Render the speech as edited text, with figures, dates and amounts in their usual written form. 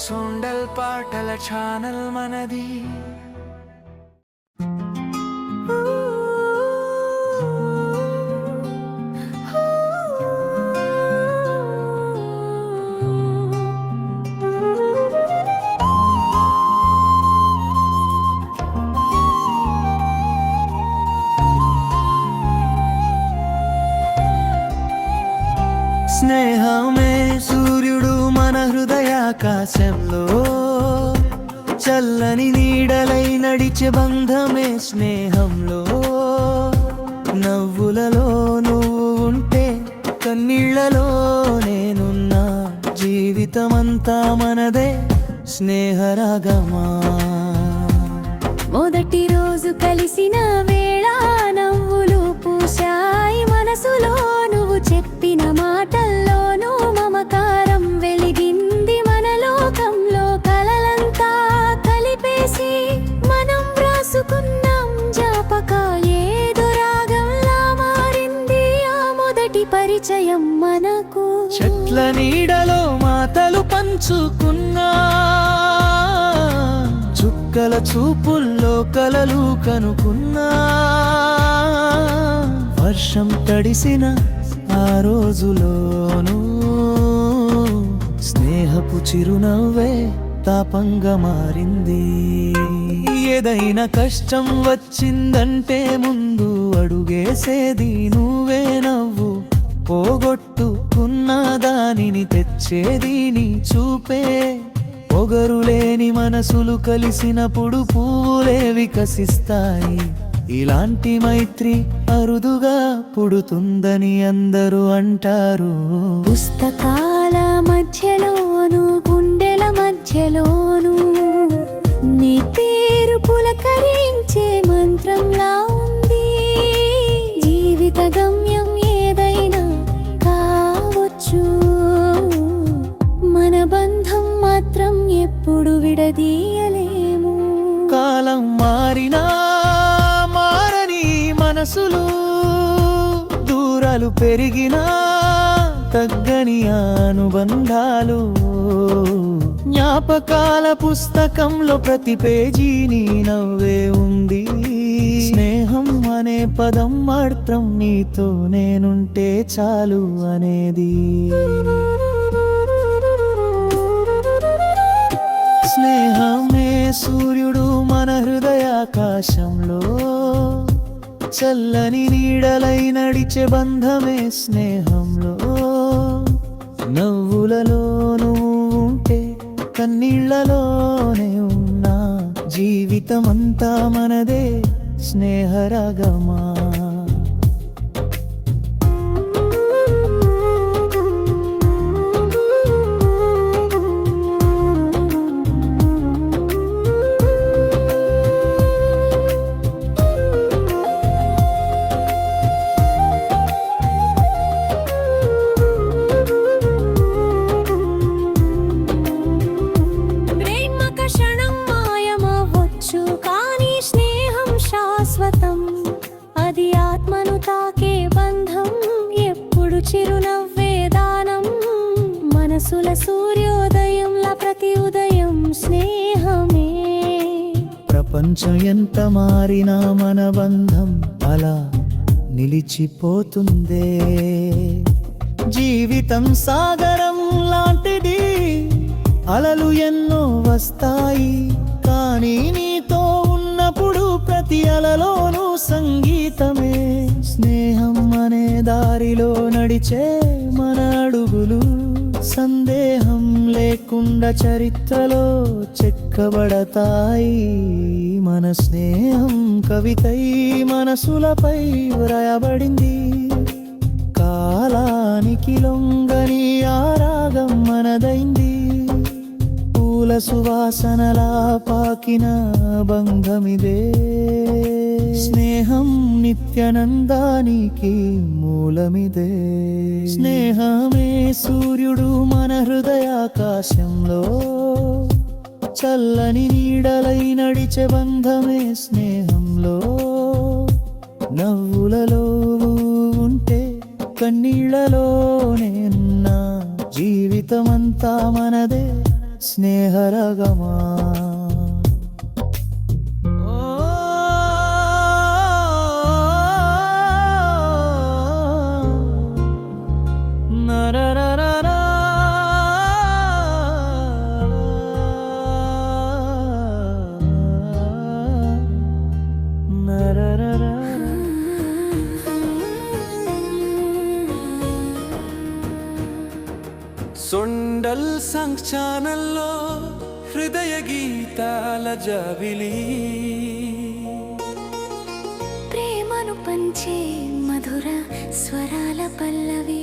సొండల్ పాటల ఛానల్ మనది. స్నేహమే సూర్యుడు మన హృదయాకాశంలో, చల్లని నీడలై నడిచే బంధమే స్నేహంలో. నవ్వులలో నువ్వు ఉంటే, కన్నీళ్లలో నేనున్నా, జీవితమంతా మనదే స్నేహరాగమా. మొదటి రోజు కలిసిన వేళ నవ్వులు పూశాయి మనసులో, నువ్వు చెప్పిన మాటల్లోనూ మమకారం వెలిగింది మన లోకంలో. కలలంతా కలిపేసి మనం రాసుకున్నాం జ్ఞాపకాలేదో రాగంలా మారింది ఆ మొదటి పరిచయం మనకు. చెట్ల నీడలో మాటలు పంచుకున్నా, చుక్కల చూపుల్లో కలలు కనుకున్నా. వర్షం తడిసిన ఆ రోజులోనూ స్నేహపు చిరునవ్వే తాపంగా మారింది. ఏదైనా కష్టం వచ్చిందంటే ముందు అడుగేసేది నువ్వే. నవ్వు పోగొట్టుకున్న దానిని తెచ్చేది నీ చూపే. పొగరులేని మనసులు కలిసినప్పుడు పువ్వులే వికసిస్తాయి. ఇలాంటి మైత్రి అరుదుగా పుడుతుందని అందరూ అంటారు. పుస్తకాల మధ్యలోను గుండెల మధ్యలోను నీ పేరు పులకరించే మంత్రంలా ఉంది. జీవిత గమ్యం ఏదైనా కావచ్చు, మన బంధం మాత్రం ఎప్పుడు విడదీయలేము. కాలం మారినా మారని మనసులు, దూరాలు పెరిగినా తగ్గని అనుబంధాలు. జ్ఞాపకాల పుస్తకంలో ప్రతి పేజీ నీ నవ్వే ఉంది. స్నేహం అనే పదం మాత్రం నీతో నేనుంటే చాలు అనేది. స్నేహమే సూర్యుడు మన హృదయాకాశంలో, చల్లని నీడలై నడిచే బంధమే స్నేహంలో. నవ్వులలో నువ్వు ఉంటే, కన్నీళ్లలోనే ఉన్నా, జీవితమంతా మనదే స్నేహరాగమా. అది ఆత్మను తాకే బంధం, ఎప్పుడు చిరునవ్వే దానం. మనసుల సూర్యోదయంలా ప్రతి ఉదయం స్నేహమే. ప్రపంచం ఎంత మారినా మన బంధం అలా నిలిచిపోతుందే. జీవితం సాగరం లాంటిది, అలలు ఎన్నో వస్తాయి, కానీ నీతో ఉన్నప్పుడు ప్రతి అలలోనూ సంగీతమే. స్నేహం అనే దారిలో నడిచే మన అడుగులు, సందేహం లేకుండా చరిత్రలో చెక్కబడతాయి. మన స్నేహం కవితై మనసులపై వ్రాయబడింది. కాలానికి లొంగని ఆ రాగం మనదైంది. పూల సువాసనలా పాకిన బంధమిదే. స్నేహం నిత్యానందానికి మూలమిదే. స్నేహమే సూర్యుడు మన హృదయాకాశంలో, చల్లని నీడలై నడిచే బంధమే స్నేహంలో. నవ్వులలో ఉంటే, కన్నీళ్లలో నేనున్నా, జీవితమంతా మనదే స్నేహరగమా నరరరరా నరరరా సొండల్ సంగ్ ఛానల్లో హృదయ గీతాల జాబిలి ప్రేమను పంచే మధుర స్వరాల పల్లవి